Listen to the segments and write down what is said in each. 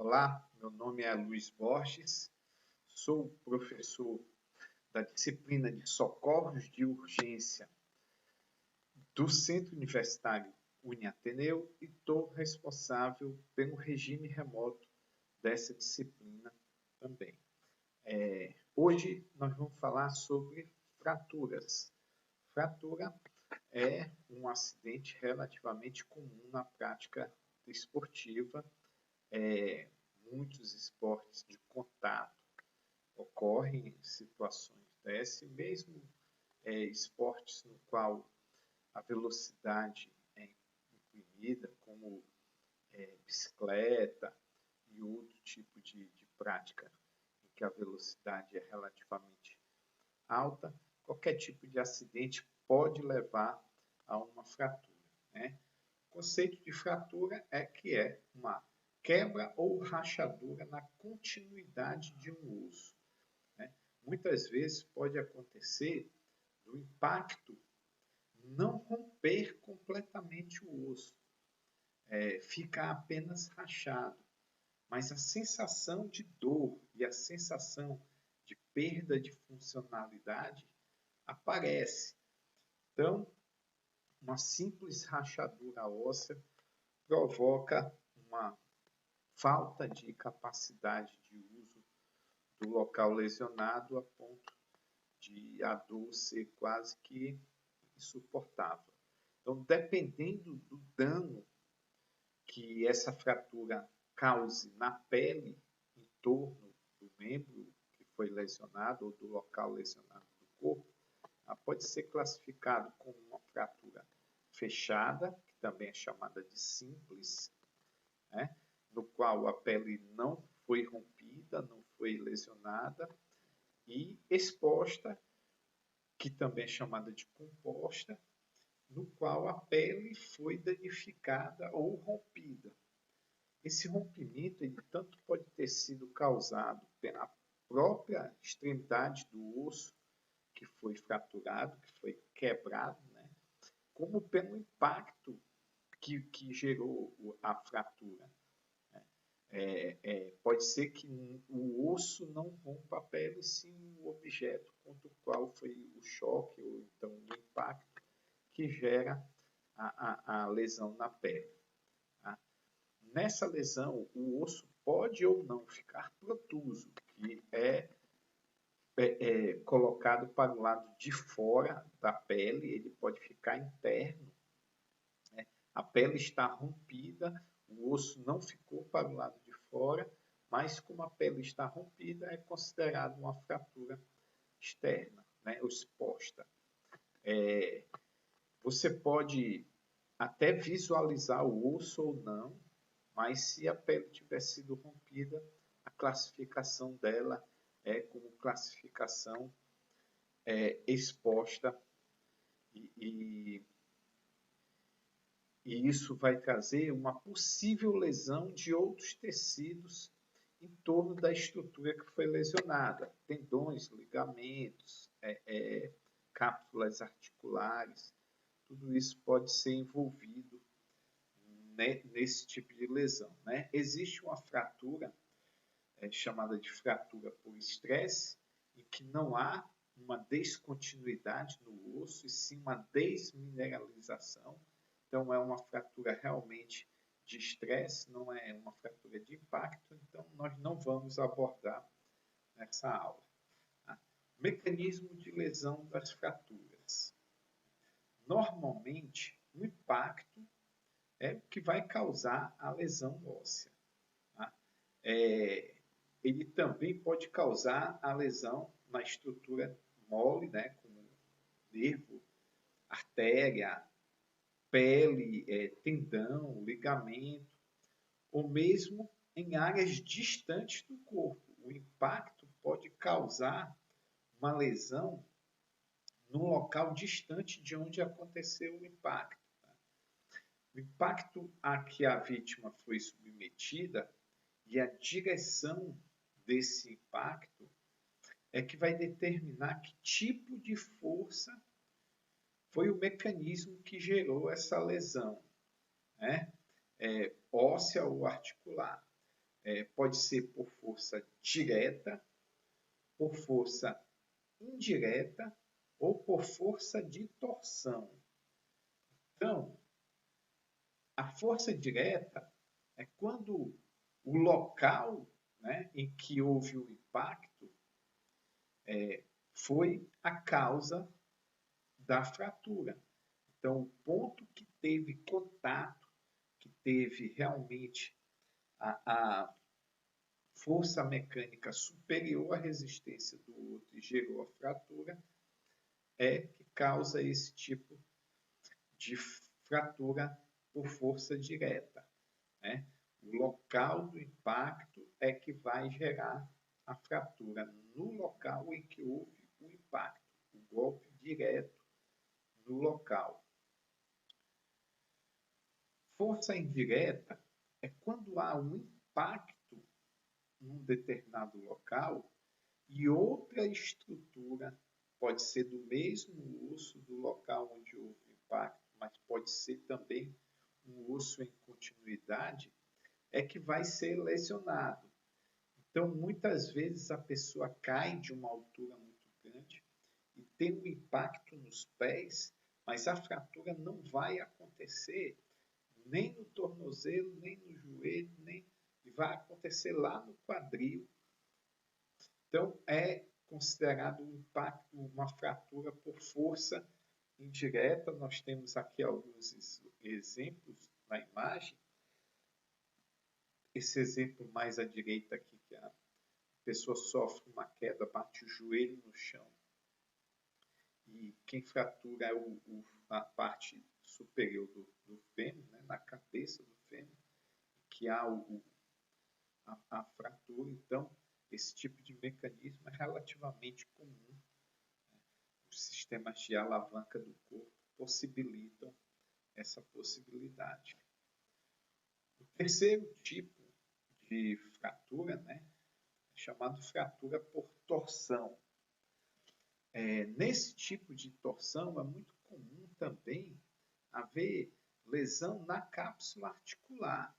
Olá, meu nome é Luiz Borges, sou professor da disciplina de Socorros de Urgência do Centro Universitário Uniateneu e estou responsável pelo regime remoto dessa disciplina também. Hoje nós vamos falar sobre fraturas. Fratura é um acidente relativamente comum na prática esportiva. Muitos esportes de contato ocorrem em situações dessas, mesmo esportes no qual a velocidade é imprimida, como bicicleta e outro tipo de prática em que a velocidade é relativamente alta, qualquer tipo de acidente pode levar a uma fratura, né? O conceito de fratura é uma quebra ou rachadura na continuidade de um osso, né? Muitas vezes pode acontecer do impacto não romper completamente o osso, fica apenas rachado, mas a sensação de dor e a sensação de perda de funcionalidade aparece. Então, uma simples rachadura óssea provoca uma falta de capacidade de uso do local lesionado a ponto de a dor ser quase que insuportável. Então, dependendo do dano que essa fratura cause na pele, em torno do membro que foi lesionado ou do local lesionado do corpo, ela pode ser classificado como uma fratura fechada, que também é chamada de simples, né? No qual a pele não foi rompida, não foi lesionada, e exposta, que também é chamada de composta, no qual a pele foi danificada ou rompida. Esse rompimento ele tanto pode ter sido causado pela própria extremidade do osso que foi fraturado, que foi quebrado, né? Como pelo impacto que gerou a fratura. Pode ser que o osso não rompa a pele, sim o objeto contra o qual foi o choque ou então o impacto que gera a lesão na pele. Tá? Nessa lesão, o osso pode ou não ficar protuso, que é colocado para o lado de fora da pele, ele pode ficar interno. Né? A pele está rompida, o osso não ficou para o lado de fora, mas como a pele está rompida, é considerado uma fratura externa, né? Ou exposta. Você pode até visualizar o osso ou não, mas se a pele tiver sido rompida, a classificação dela é como classificação exposta e isso vai trazer uma possível lesão de outros tecidos em torno da estrutura que foi lesionada, tendões, ligamentos, cápsulas articulares, tudo isso pode ser envolvido, né, nesse tipo de lesão. Né? Existe uma fratura chamada de fratura por estresse, em que não há uma descontinuidade no osso, e sim uma desmineralização. Então, é uma fratura realmente de estresse, não é uma fratura de impacto, então nós não vamos abordar nessa aula. Tá? Mecanismo de lesão das fraturas. Normalmente, o impacto é o que vai causar a lesão óssea. Tá? Ele também pode causar a lesão na estrutura mole, né, como nervo, artéria, pele, tendão, ligamento, ou mesmo em áreas distantes do corpo. O impacto pode causar uma lesão num local distante de onde aconteceu o impacto. O impacto a que a vítima foi submetida e a direção desse impacto é que vai determinar que tipo de força foi o mecanismo que gerou essa lesão, né? Óssea ou articular. pode ser por força direta, por força indireta ou por força de torção. Então, a força direta é quando o local, né, em que houve o impacto foi a causa da fratura. Então, o ponto que teve contato, que teve realmente a força mecânica superior à resistência do outro e gerou a fratura, que causa esse tipo de fratura por força direta, né? O local do impacto é que vai gerar a fratura no local em que houve o impacto, o golpe direto no local. Força indireta é quando há um impacto num determinado local e outra estrutura, pode ser do mesmo osso do local onde houve o impacto, mas pode ser também um osso em continuidade, é que vai ser lesionado. Então, muitas vezes a pessoa cai de uma altura muito grande e tem um impacto nos pés, mas a fratura não vai acontecer nem no tornozelo, nem no joelho, nem vai acontecer lá no quadril. Então, é considerado um impacto, uma fratura por força indireta. Nós temos aqui alguns exemplos na imagem. Esse exemplo mais à direita aqui, que a pessoa sofre uma queda, bate o joelho no chão. E quem fratura é a parte superior do fêmur, né, na cabeça do fêmur, que há a fratura. Então, esse tipo de mecanismo é relativamente comum. Os sistemas de alavanca do corpo possibilitam essa possibilidade. O terceiro tipo de fratura, né, é chamado fratura por torção. Nesse tipo de torção é muito comum também haver lesão na cápsula articular.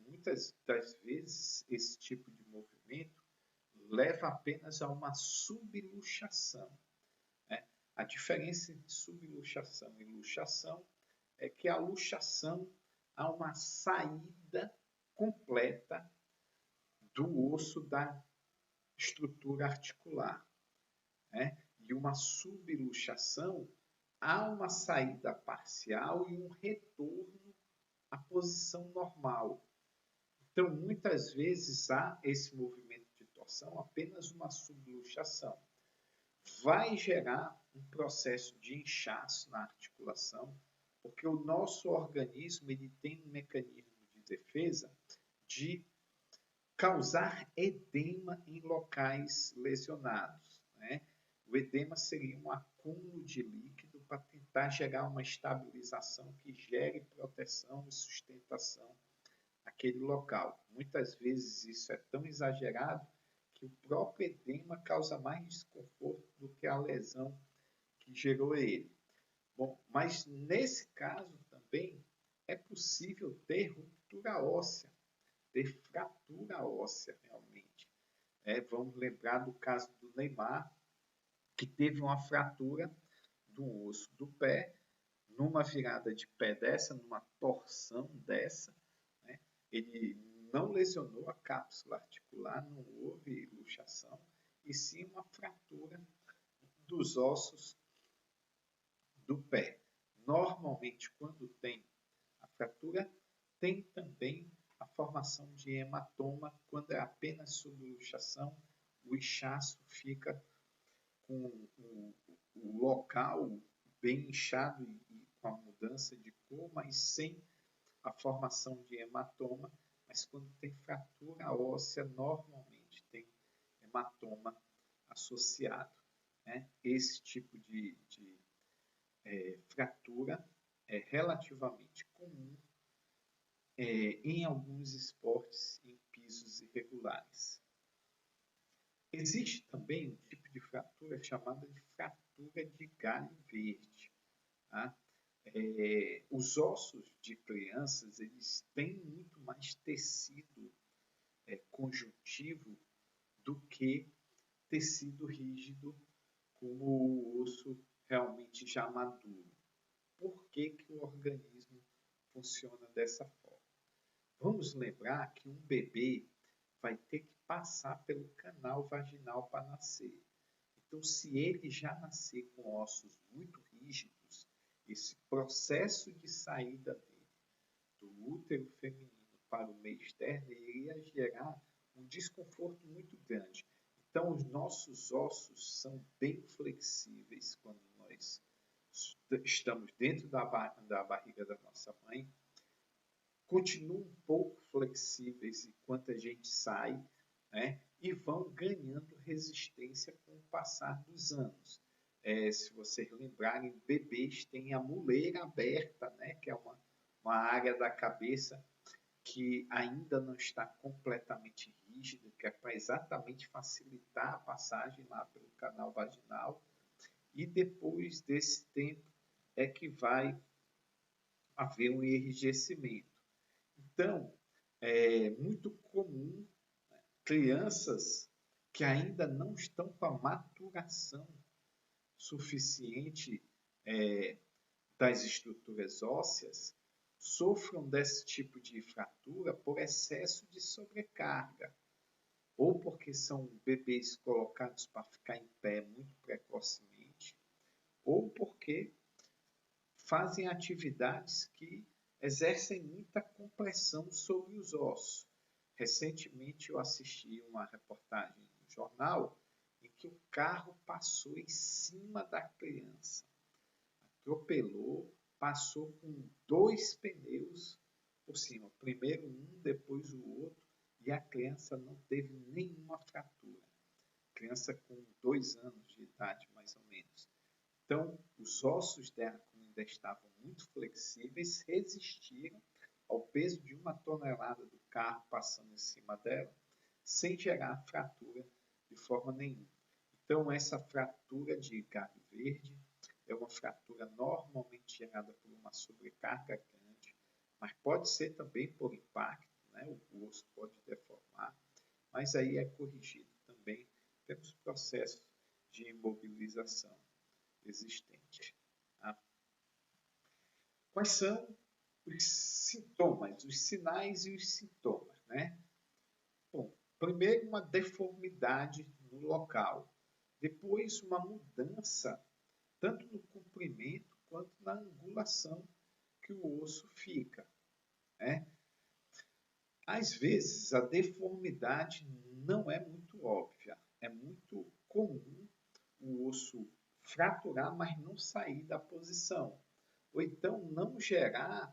Muitas das vezes esse tipo de movimento leva apenas a uma subluxação. A diferença entre subluxação e luxação é que a luxação há uma saída completa do osso da estrutura articular. E uma subluxação há uma saída parcial e um retorno à posição normal. Então, muitas vezes há esse movimento de torção, apenas uma subluxação. Vai gerar um processo de inchaço na articulação, porque o nosso organismo ele tem um mecanismo de defesa de causar edema em locais lesionados. O edema seria um acúmulo de líquido para tentar gerar uma estabilização que gere proteção e sustentação naquele local. Muitas vezes isso é tão exagerado que o próprio edema causa mais desconforto do que a lesão que gerou ele. Bom, mas nesse caso também é possível ter ruptura óssea, ter fratura óssea realmente. Vamos lembrar do caso do Neymar, que teve uma fratura do osso do pé, numa virada de pé dessa, numa torção dessa, ele não lesionou a cápsula articular, não houve luxação, e sim uma fratura dos ossos do pé. Normalmente, quando tem a fratura, tem também a formação de hematoma. Quando é apenas subluxação, o inchaço fica com o local bem inchado e com a mudança de cor, mas sem a formação de hematoma. Mas quando tem fratura óssea, normalmente tem hematoma associado. Esse tipo de fratura é relativamente comum em alguns esportes em pisos irregulares. Existe também um tipo de fratura chamada de fratura de galho verde. Os ossos de crianças eles têm muito mais tecido conjuntivo do que tecido rígido, como o osso realmente já maduro. Por que que o organismo funciona dessa forma? Vamos lembrar que um bebê vai ter que passar pelo canal vaginal para nascer. Então, se ele já nascer com ossos muito rígidos, esse processo de saída dele do útero feminino para o meio externo iria gerar um desconforto muito grande. Então, os nossos ossos são bem flexíveis quando nós estamos dentro da barriga da nossa mãe, continuam um pouco flexíveis enquanto a gente sai, né? E vão ganhando resistência com o passar dos anos. Se vocês lembrarem, bebês têm a moleira aberta, né? Que é uma área da cabeça que ainda não está completamente rígida, que é para exatamente facilitar a passagem lá pelo canal vaginal. E depois desse tempo é que vai haver um enrijecimento. Então, é muito comum crianças que ainda não estão com a maturação suficiente das estruturas ósseas sofram desse tipo de fratura por excesso de sobrecarga, ou porque são bebês colocados para ficar em pé muito precocemente, ou porque fazem atividades que exercem muita compressão sobre os ossos. Recentemente eu assisti uma reportagem no jornal em que o carro passou em cima da criança, atropelou, passou com 2 pneus por cima, primeiro um, depois o outro, e a criança não teve nenhuma fratura. Criança com 2 anos de idade, mais ou menos. Então, os ossos dela, como ainda estavam muito flexíveis, resistiram ao peso de 1 tonelada do carro passando em cima dela, sem gerar fratura de forma nenhuma. Então, essa fratura de galho verde é uma fratura normalmente gerada por uma sobrecarga grande, mas pode ser também por impacto, né? O osso pode deformar, mas aí é corrigido também pelos processos de imobilização existente. Tá? Quais são os sintomas, os sinais e os sintomas, né? Bom, primeiro uma deformidade no local, depois uma mudança tanto no comprimento quanto na angulação que o osso fica, né? Às vezes a deformidade não é muito óbvia, é muito comum o osso fraturar, mas não sair da posição, ou então não gerar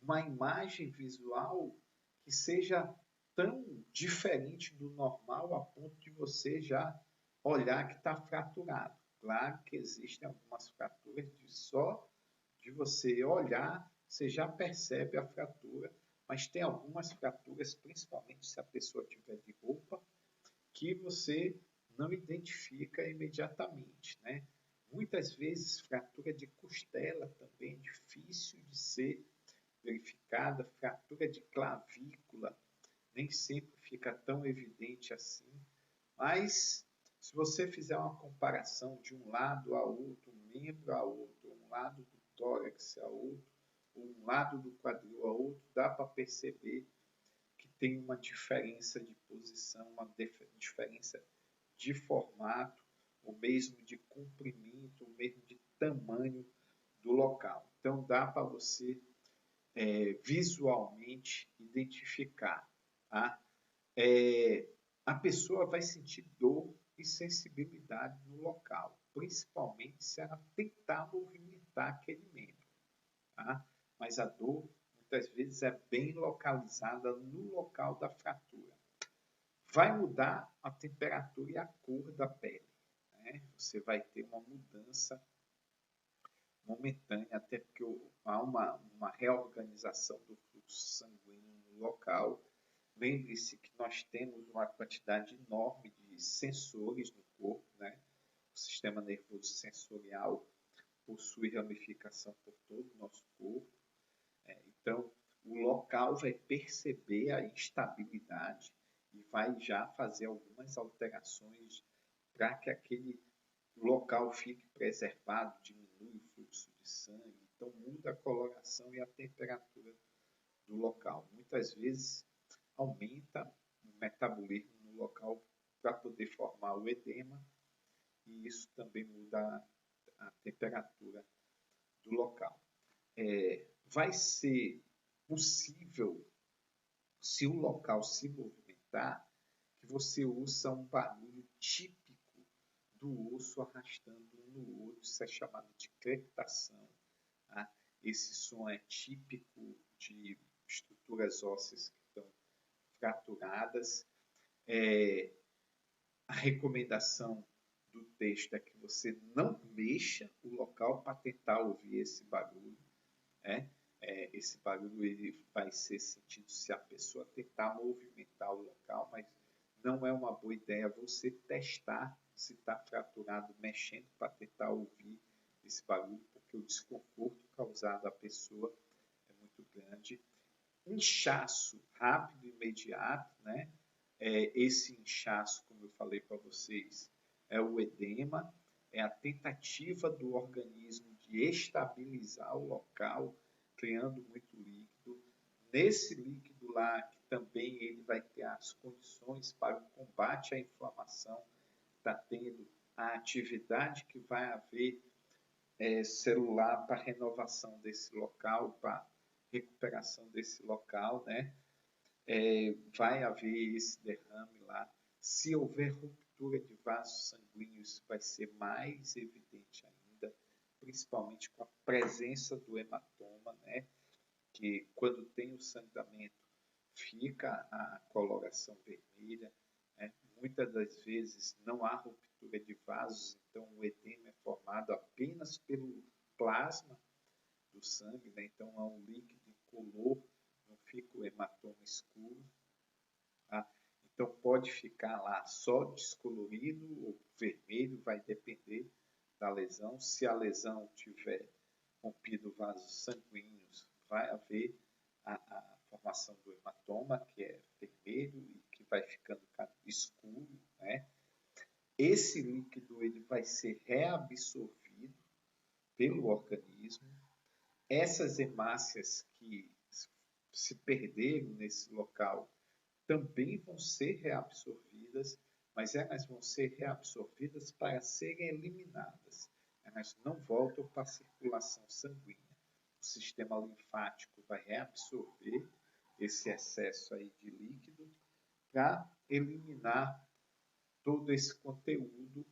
uma imagem visual que seja tão diferente do normal a ponto de você já olhar que está fraturado. Claro que existem algumas fraturas de só de você olhar, você já percebe a fratura, mas tem algumas fraturas, principalmente se a pessoa tiver de roupa, que você não identifica imediatamente, né? Muitas vezes, fratura de costela também é difícil de ser verificada, fratura de clavícula nem sempre fica tão evidente assim, mas se você fizer uma comparação de um lado a outro, um membro a outro, um lado do tórax a outro, um lado do quadril a outro, dá para perceber que tem uma diferença de posição, uma diferença de formato, ou mesmo de comprimento, ou mesmo de tamanho do local. Então dá para você visualmente identificar. Tá? A pessoa vai sentir dor e sensibilidade no local, principalmente se ela tentar movimentar aquele membro. Tá? Mas a dor, muitas vezes, é bem localizada no local da fratura. Vai mudar a temperatura e a cor da pele. Né? Você vai ter uma mudança momentânea, até porque há uma reorganização do fluxo sanguíneo no local. Lembre-se que nós temos uma quantidade enorme de sensores no corpo, né? O sistema nervoso sensorial possui ramificação por todo o nosso corpo. Então, o local vai perceber a instabilidade e vai já fazer algumas alterações para que aquele local fique preservado, diminui o fluxo de sangue, então muda a coloração e a temperatura do local. Muitas vezes aumenta o metabolismo no local para poder formar o edema e isso também muda a temperatura do local. Vai ser possível, se o local se movimentar, que você ouça um barulho típico do osso arrastando um no outro, isso é chamado de crepitação. Tá? Esse som é típico de estruturas ósseas que estão fraturadas. A recomendação do texto é que você não mexa o local para tentar ouvir esse barulho. Esse barulho ele vai ser sentido se a pessoa tentar movimentar o local, mas não é uma boa ideia você testar se está fraturado mexendo para tentar ouvir esse barulho, porque o desconforto causado à pessoa é muito grande. Inchaço rápido e imediato, né? Esse inchaço, como eu falei para vocês, é o edema, é a tentativa do organismo de estabilizar o local, criando muito líquido. Nesse líquido lá, que também ele vai ter as condições para o combate à inflamação, está tendo a atividade que vai haver celular para renovação desse local, para recuperação desse local, né? Vai haver esse derrame lá. Se houver ruptura de vasos sanguíneos, isso vai ser mais evidente ainda, principalmente com a presença do hematoma, né? Que quando tem o sangramento fica a coloração vermelha, né? Muitas das vezes não há ruptura de vasos, então o edema é formado apenas pelo plasma do sangue, né? Então é um líquido incolor, não fica o hematoma escuro. Tá? Então pode ficar lá só descolorido ou vermelho, vai depender da lesão. Se a lesão tiver rompido vasos sanguíneos, vai haver a formação do hematoma, que é vermelho e que vai ficando escuro, né? Esse líquido ele vai ser reabsorvido pelo organismo. Essas hemácias que se perderam nesse local também vão ser reabsorvidas, mas elas vão ser reabsorvidas para serem eliminadas. Elas não voltam para a circulação sanguínea. O sistema linfático vai reabsorver esse excesso aí de líquido para eliminar todo esse conteúdo.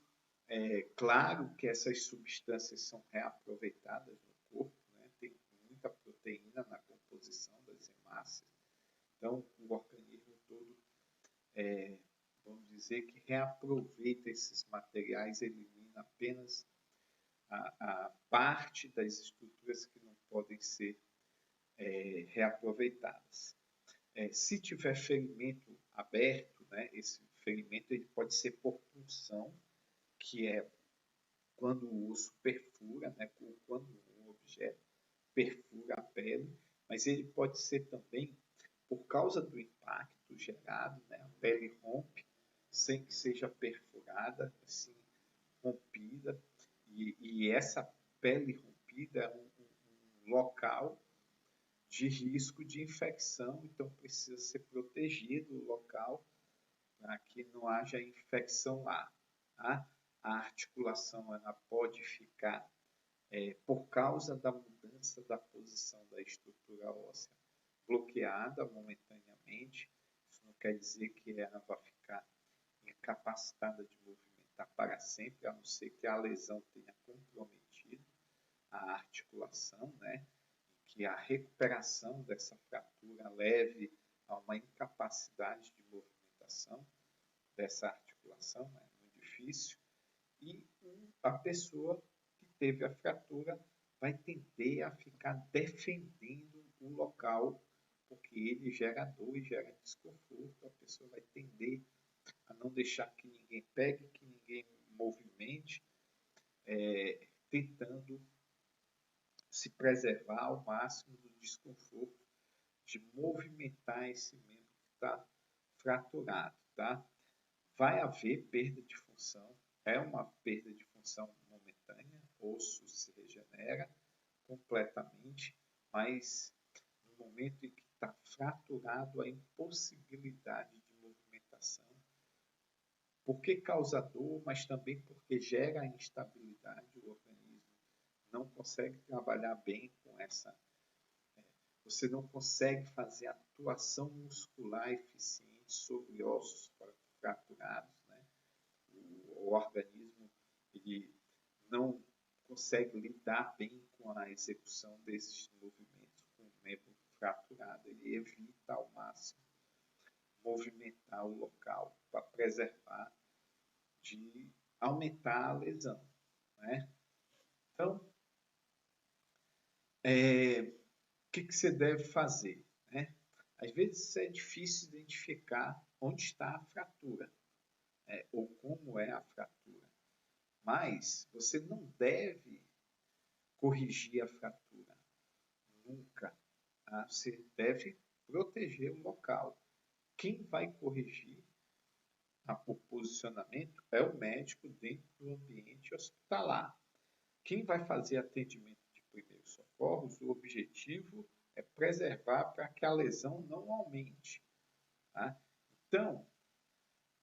Claro que essas substâncias são reaproveitadas no corpo, né? Tem muita proteína na composição das hemácias, então o organismo todo, vamos dizer que reaproveita esses materiais, elimina apenas a parte das estruturas que não podem ser reaproveitadas. Se tiver ferimento aberto, né, esse ferimento ele pode ser por punção, que é quando o osso perfura, né, quando um objeto perfura a pele, mas ele pode ser também por causa do impacto gerado, né, a pele rompe sem que seja perfurada, assim, rompida, e essa pele rompida é um local de risco de infecção, então precisa ser protegido o local para que não haja infecção lá. Tá? A articulação ela pode ficar, por causa da mudança da posição da estrutura óssea, bloqueada momentaneamente. Isso não quer dizer que ela vai ficar incapacitada de movimentar para sempre, a não ser que a lesão tenha comprometido a articulação, né? Que a recuperação dessa fratura leve a uma incapacidade de movimentação dessa articulação, é muito difícil, e a pessoa que teve a fratura vai tender a ficar defendendo o local, porque ele gera dor e gera desconforto, a pessoa vai tender a não deixar que ninguém pegue, que ninguém movimente, tentando se preservar ao máximo do desconforto de movimentar esse membro que está fraturado, tá? Vai haver perda de função, é uma perda de função momentânea, o osso se regenera completamente, mas no momento em que está fraturado, a impossibilidade de movimentação, porque causa dor, mas também porque gera instabilidade, o organismo não consegue trabalhar bem com essa. Você não consegue fazer atuação muscular eficiente sobre ossos fraturados, né? O organismo ele não consegue lidar bem com a execução desses movimentos com o membro fraturado. Ele evita ao máximo movimentar o local para preservar de aumentar a lesão, né? Então, o que você deve fazer, né? Às vezes é difícil identificar onde está a fratura, ou como é a fratura, mas você não deve corrigir a fratura, nunca. Tá? Você deve proteger o local. Quem vai corrigir o posicionamento é o médico dentro do ambiente hospitalar. Quem vai fazer atendimento de primeiros socorros, o objetivo é preservar para que a lesão não aumente. Tá? Então,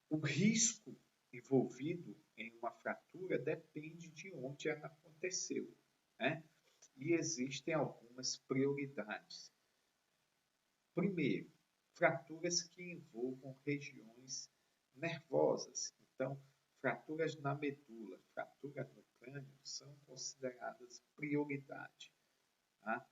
o risco envolvido em uma fratura depende de onde ela aconteceu, né? E existem algumas prioridades. Primeiro, fraturas que envolvam regiões nervosas. Então, fraturas na medula, fraturas no crânio são consideradas prioridade. Tá?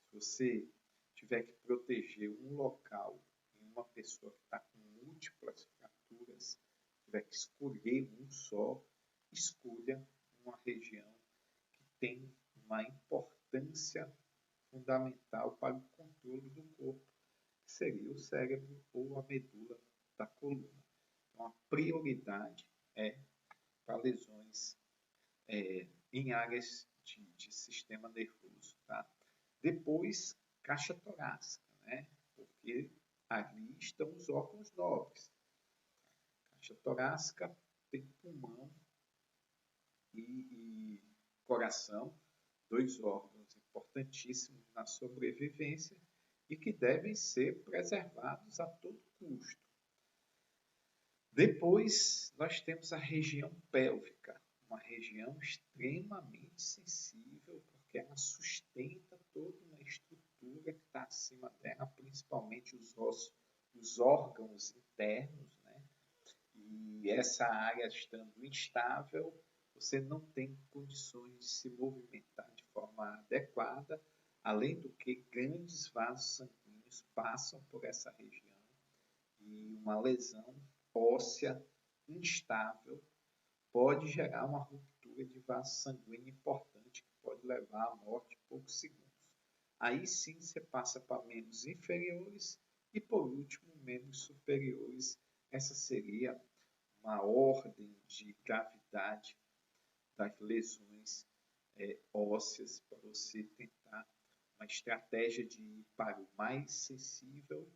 Se você tiver que proteger um local em uma pessoa que está com múltiplas fraturas, tiver que escolher um só, escolha uma região que tem uma importância fundamental para o controle do corpo, que seria o cérebro ou a medula da coluna. Então, a prioridade é para lesões em áreas de sistema nervoso. Tá? Depois, caixa torácica, né? Porque ali estão os órgãos nobres. A caixa torácica tem pulmão e coração, dois órgãos importantíssimos na sobrevivência e que devem ser preservados a todo custo. Depois, nós temos a região pélvica, uma região extremamente sensível, porque ela sustenta toda uma estrutura que está acima dela, principalmente os órgãos internos, né? E essa área estando instável, você não tem condições de se movimentar de forma adequada, além do que grandes vasos sanguíneos passam por essa região e uma lesão óssea instável pode gerar uma ruptura de vaso sanguíneo importante que pode levar à morte em poucos segundos. Aí sim você passa para membros inferiores e, por último, membros superiores. Essa seria uma ordem de gravidade das lesões ósseas para você tentar uma estratégia de ir para o mais sensível,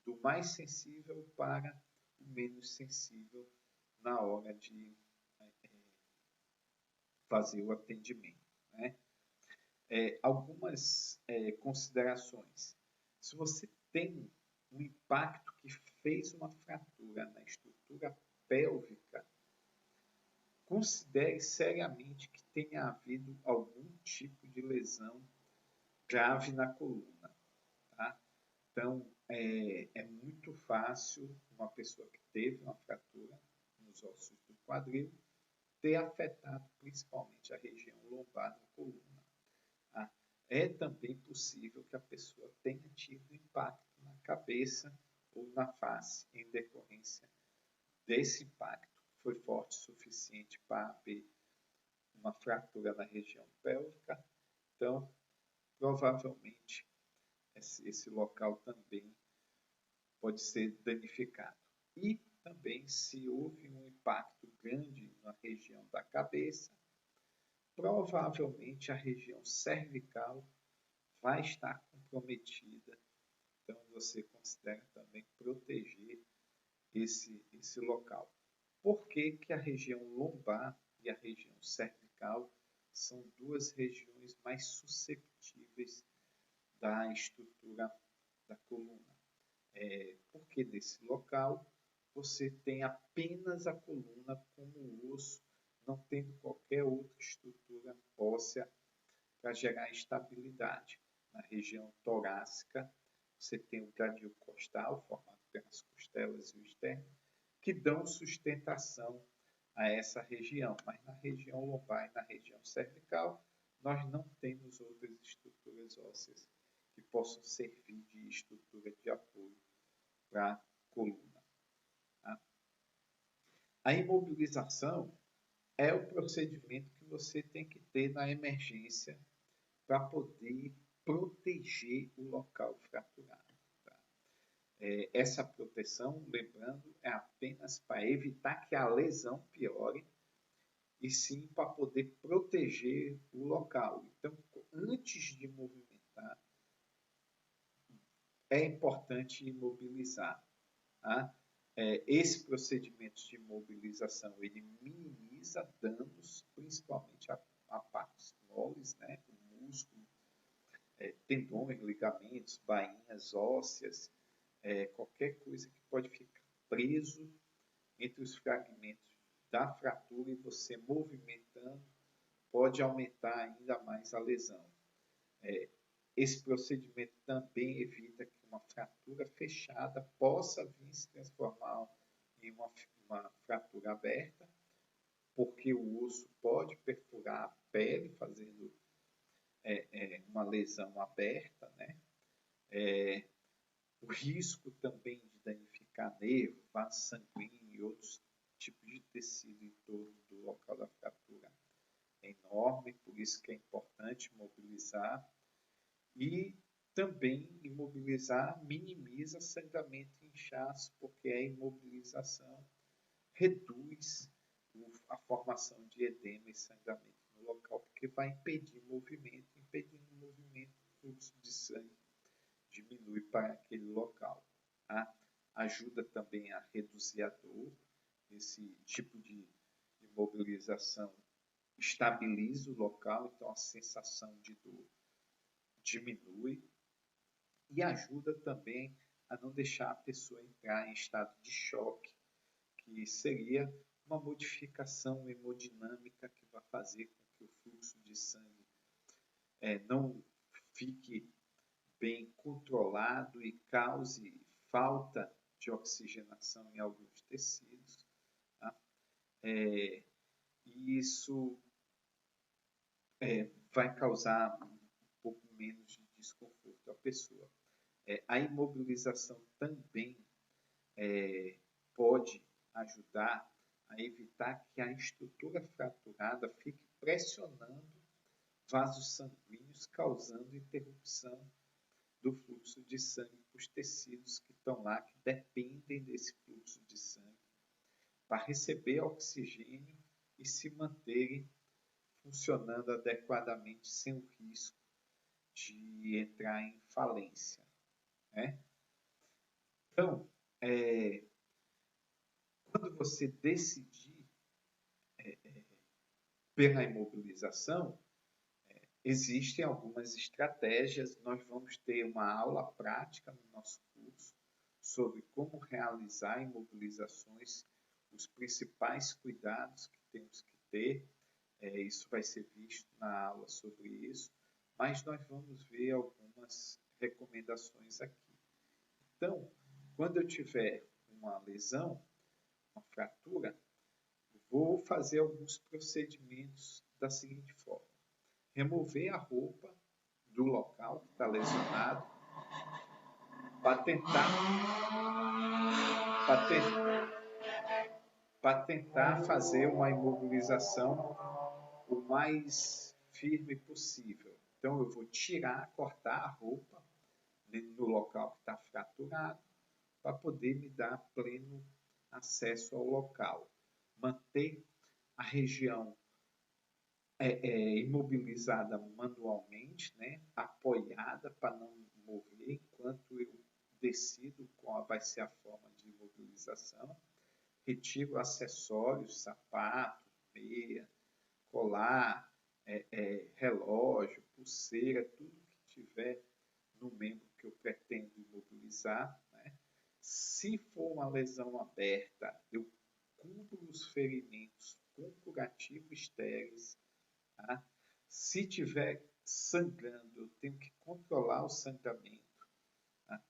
do mais sensível para o menos sensível na hora de fazer o atendimento. Né? Algumas considerações. Se você tem um impacto que fez uma fratura na estrutura pélvica, considere seriamente que tenha havido algum tipo de lesão grave na coluna. Tá? Então, é muito fácil uma pessoa que teve uma fratura nos ossos do quadril ter afetado principalmente a região lombar da coluna. Tá? É também possível que a pessoa tenha tido impacto na cabeça ou na face em decorrência desse impacto. Foi forte o suficiente para haver uma fratura na região pélvica. Então, provavelmente, esse local também pode ser danificado. E também, se houve um impacto grande na região da cabeça, provavelmente a região cervical vai estar comprometida. Então, você considera também proteger esse local. Por que que a região lombar e a região cervical são duas regiões mais susceptíveis da estrutura da coluna? Porque nesse local você tem apenas a coluna como osso, não tendo qualquer outra estrutura óssea para gerar estabilidade. Na região torácica, você tem o gradil costal, formado pelas costelas e o externo, que dão sustentação a essa região. Mas na região lombar e na região cervical, nós não temos outras estruturas ósseas que possam servir de estrutura de apoio para a coluna. Tá? A imobilização é o procedimento que você tem que ter na emergência para poder proteger o local fraturado. Tá? Essa proteção, lembrando, é apenas para evitar que a lesão piore e sim para poder proteger o local. Então, antes de movimentar, é importante imobilizar. Tá? Esse procedimento de imobilização, ele minimiza danos, principalmente a partes moles, né? O músculo, tendões, ligamentos, bainhas ósseas, qualquer coisa que pode ficar preso entre os fragmentos da fratura e você movimentando pode aumentar ainda mais a lesão. Esse procedimento também evita que uma fratura fechada possa vir se transformar em uma fratura aberta, porque o osso pode perfurar a pele, fazendo uma lesão aberta, né? O risco também de danificar nervo, vaso sanguíneo e outros tipos de tecido em torno do local da fratura é enorme, por isso que é importante mobilizar. E também imobilizar minimiza sangramento e inchaço, porque a imobilização reduz a formação de edema e sangramento no local, porque vai impedir movimento, impedindo o movimento, o fluxo de sangue diminui para aquele local. Tá? Ajuda também a reduzir a dor. Esse tipo de imobilização estabiliza o local, então a sensação de dor diminui e ajuda também a não deixar a pessoa entrar em estado de choque, que seria uma modificação hemodinâmica que vai fazer com que o fluxo de sangue não fique bem controlado e cause falta de oxigenação em alguns tecidos. Tá? E isso vai causar um pouco menos de desconforto à pessoa. A imobilização também pode ajudar a evitar que a estrutura fraturada fique pressionando vasos sanguíneos, causando interrupção do fluxo de sangue para os tecidos que estão lá, que dependem desse fluxo de sangue, para receber oxigênio e se manterem funcionando adequadamente sem o risco de entrar em falência. Né? Então, quando você decidir pela imobilização, existem algumas estratégias. Nós vamos ter uma aula prática no nosso curso sobre como realizar imobilizações, os principais cuidados que temos que ter. Isso vai ser visto na aula sobre isso, mas nós vamos ver algumas recomendações aqui. Então, quando eu tiver uma lesão, uma fratura, vou fazer alguns procedimentos da seguinte forma. Remover a roupa do local que está lesionado para tentar fazer uma imobilização o mais firme possível. Então, eu vou cortar a roupa no local que está fraturado para poder me dar pleno acesso ao local. Manter a região imobilizada manualmente, né? Apoiada para não mover, enquanto eu decido qual vai ser a forma de imobilizar imobilização, retiro acessórios, sapato, meia, colar, relógio, pulseira, tudo que tiver no membro que eu pretendo imobilizar, né? Se for uma lesão aberta, eu cubro os ferimentos com curativo estéreis, tá? Se tiver sangrando, eu tenho que controlar o sangramento. Tá?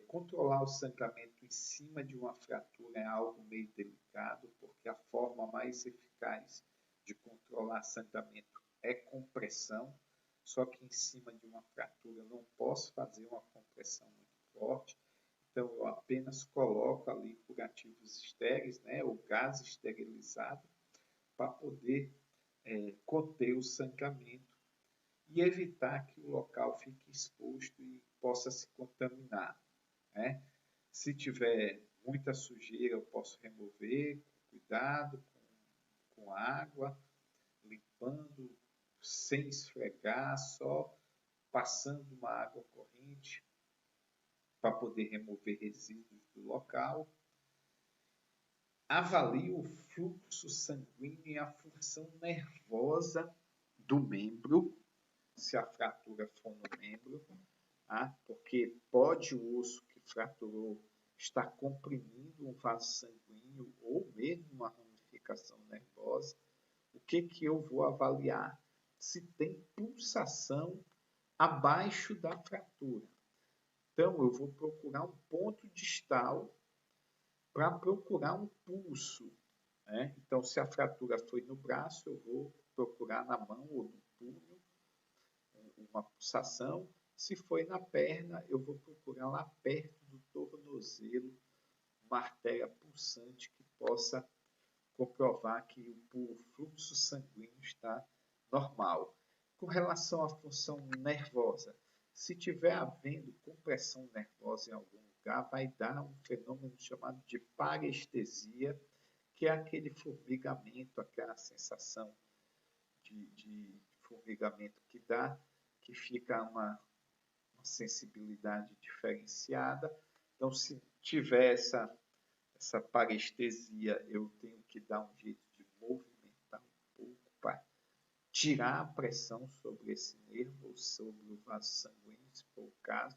Controlar o sangramento em cima de uma fratura é algo meio delicado, porque a forma mais eficaz de controlar sangramento é compressão, só que em cima de uma fratura eu não posso fazer uma compressão muito forte, então eu apenas coloco ali curativos estéreis, né, ou gás esterilizado, para poder conter o sangramento e evitar que o local fique exposto e possa se contaminar, né? Se tiver muita sujeira, eu posso remover com cuidado, com água, limpando, sem esfregar, só passando uma água corrente para poder remover resíduos do local. Avalie o fluxo sanguíneo e a função nervosa do membro, se a fratura for no membro, tá? Porque pode o osso que fraturou estar comprimindo um vaso sanguíneo ou mesmo uma ramificação nervosa. O que eu vou avaliar? Se tem pulsação abaixo da fratura. Então, eu vou procurar um ponto distal para procurar um pulso, né? Então, se a fratura foi no braço, eu vou procurar na mão ou no punho uma pulsação. Se foi na perna, eu vou procurar lá perto do tornozelo uma artéria pulsante que possa comprovar que o fluxo sanguíneo está normal. Com relação à função nervosa, se tiver havendo compressão nervosa em algum lugar, vai dar um fenômeno chamado de parestesia, que é aquele formigamento, aquela sensação de formigamento que dá, que fica uma sensibilidade diferenciada. Então, se tiver essa parestesia, eu tenho que dar um jeito de movimentar um pouco para tirar a pressão sobre esse nervo, ou sobre o vaso sanguíneo, se for o caso,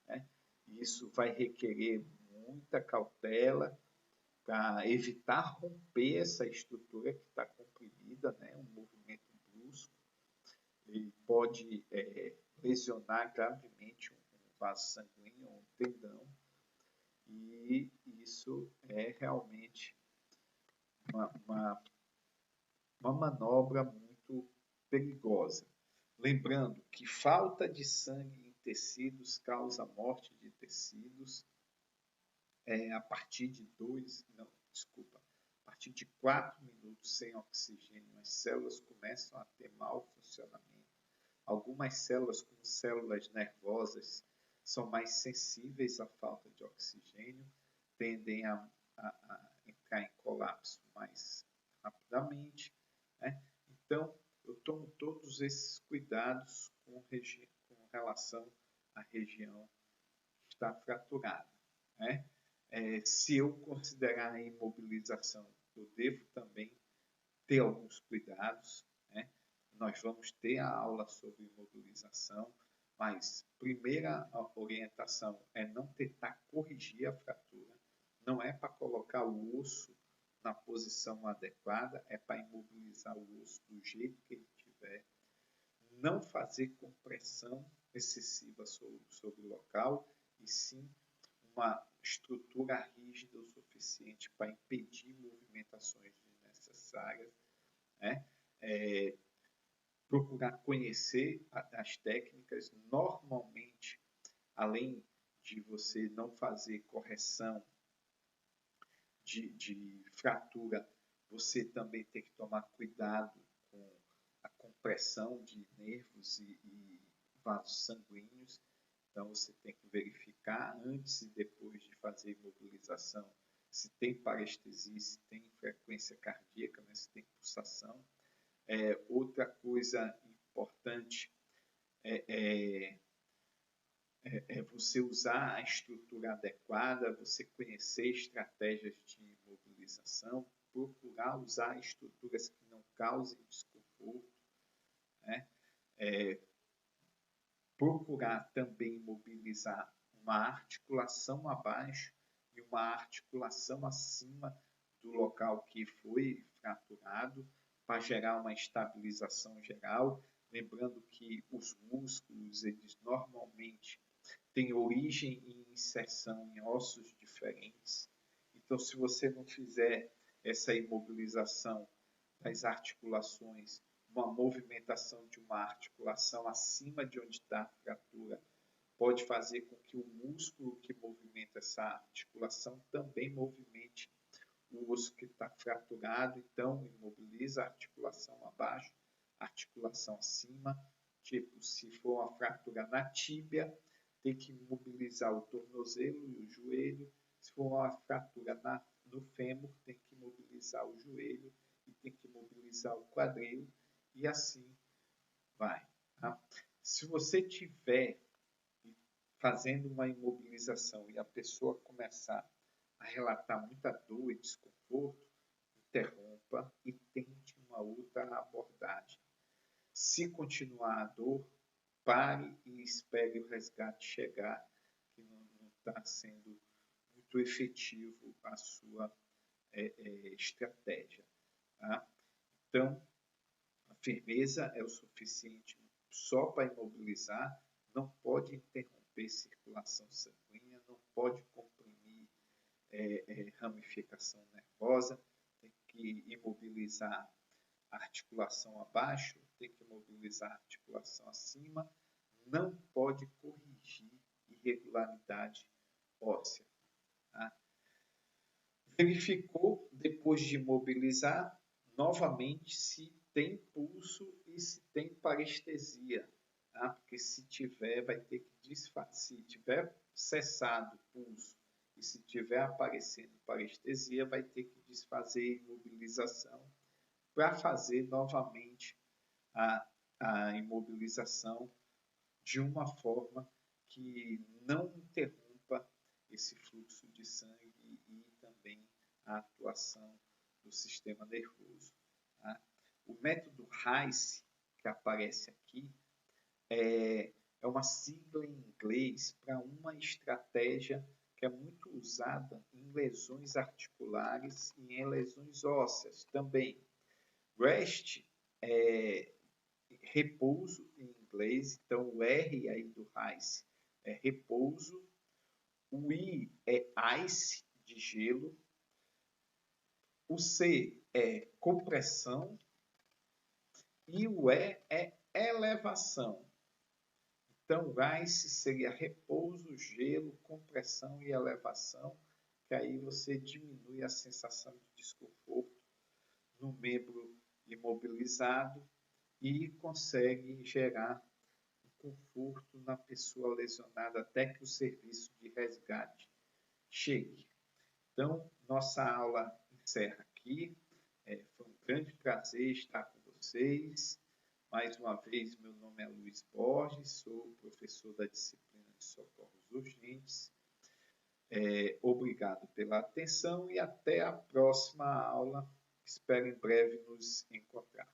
né? Isso vai requerer muita cautela para evitar romper essa estrutura que está comprimida, né? Um movimento brusco ele pode lesionar gravemente um vaso sanguíneo, um tendão, e isso é realmente uma manobra muito perigosa. Lembrando que falta de sangue em tecidos causa morte de tecidos a partir de 4 minutos sem oxigênio, as células começam a ter mau funcionamento. Algumas células, como células nervosas, são mais sensíveis à falta de oxigênio, tendem a entrar em colapso mais rapidamente, né? Então, eu tomo todos esses cuidados com relação à região que está fraturada, né? Se eu considerar a imobilização, eu devo também ter alguns cuidados, né? Nós vamos ter a aula sobre imobilização, mas primeira orientação é não tentar corrigir a fratura, não é para colocar o osso na posição adequada, é para imobilizar o osso do jeito que ele tiver, não fazer compressão excessiva sobre o local, e sim uma estrutura rígida o suficiente para impedir movimentações desnecessárias, né? Procurar conhecer as técnicas. Normalmente, além de você não fazer correção de fratura, você também tem que tomar cuidado com a compressão de nervos e vasos sanguíneos. Então, você tem que verificar antes e depois de fazer imobilização se tem parestesia, se tem frequência cardíaca, né, se tem pulsação. Outra coisa importante você usar a estrutura adequada, você conhecer estratégias de imobilização, procurar usar estruturas que não causem desconforto, né? Procurar também imobilizar uma articulação abaixo e uma articulação acima do local que foi fraturado, para gerar uma estabilização geral. Lembrando que os músculos, eles normalmente têm origem e inserção em ossos diferentes. Então, se você não fizer essa imobilização das articulações, uma movimentação de uma articulação acima de onde está a fratura, pode fazer com que o músculo que movimenta essa articulação também movimente o osso que está fraturado. Então, imobiliza a articulação abaixo, articulação acima. Tipo, se for uma fratura na tíbia, tem que imobilizar o tornozelo e o joelho. Se for uma fratura no fêmur, tem que imobilizar o joelho e tem que imobilizar o quadril, e assim vai. Tá? Se você tiver fazendo uma imobilização e a pessoa começar a relatar muita dor e desconforto, interrompa e tente uma outra abordagem. Se continuar a dor, pare e espere o resgate chegar, que não está sendo muito efetivo a sua estratégia. Tá? Então, a firmeza é o suficiente só para imobilizar, não pode interromper circulação sanguínea, não pode comprimir ramificação nervosa, tem que imobilizar a articulação abaixo, tem que imobilizar a articulação acima, não pode corrigir irregularidade óssea. Tá? Verificou, depois de imobilizar, novamente se tem pulso e se tem parestesia. Tá? Porque se tiver, vai ter que desfazer. Se tiver cessado o pulso e se tiver aparecendo parestesia, vai ter que desfazer a imobilização para fazer novamente a imobilização de uma forma que não interrompa esse fluxo de sangue e também a atuação do sistema nervoso. Tá? O método RICE, que aparece aqui, é uma sigla em inglês para uma estratégia que é muito usada em lesões articulares e em lesões ósseas também. REST é repouso em inglês, então o R aí do RICE é repouso, o I é ice, de gelo, o C é compressão e o E é elevação. Então, RICE seria repouso, gelo, compressão e elevação, que aí você diminui a sensação de desconforto no membro imobilizado e consegue gerar um conforto na pessoa lesionada até que o serviço de resgate chegue. Então, nossa aula encerra aqui. Foi um grande prazer estar com vocês. Mais uma vez, meu nome é Luiz Borges, sou professor da disciplina de socorros urgentes. Obrigado pela atenção e até a próxima aula. Espero em breve nos encontrar.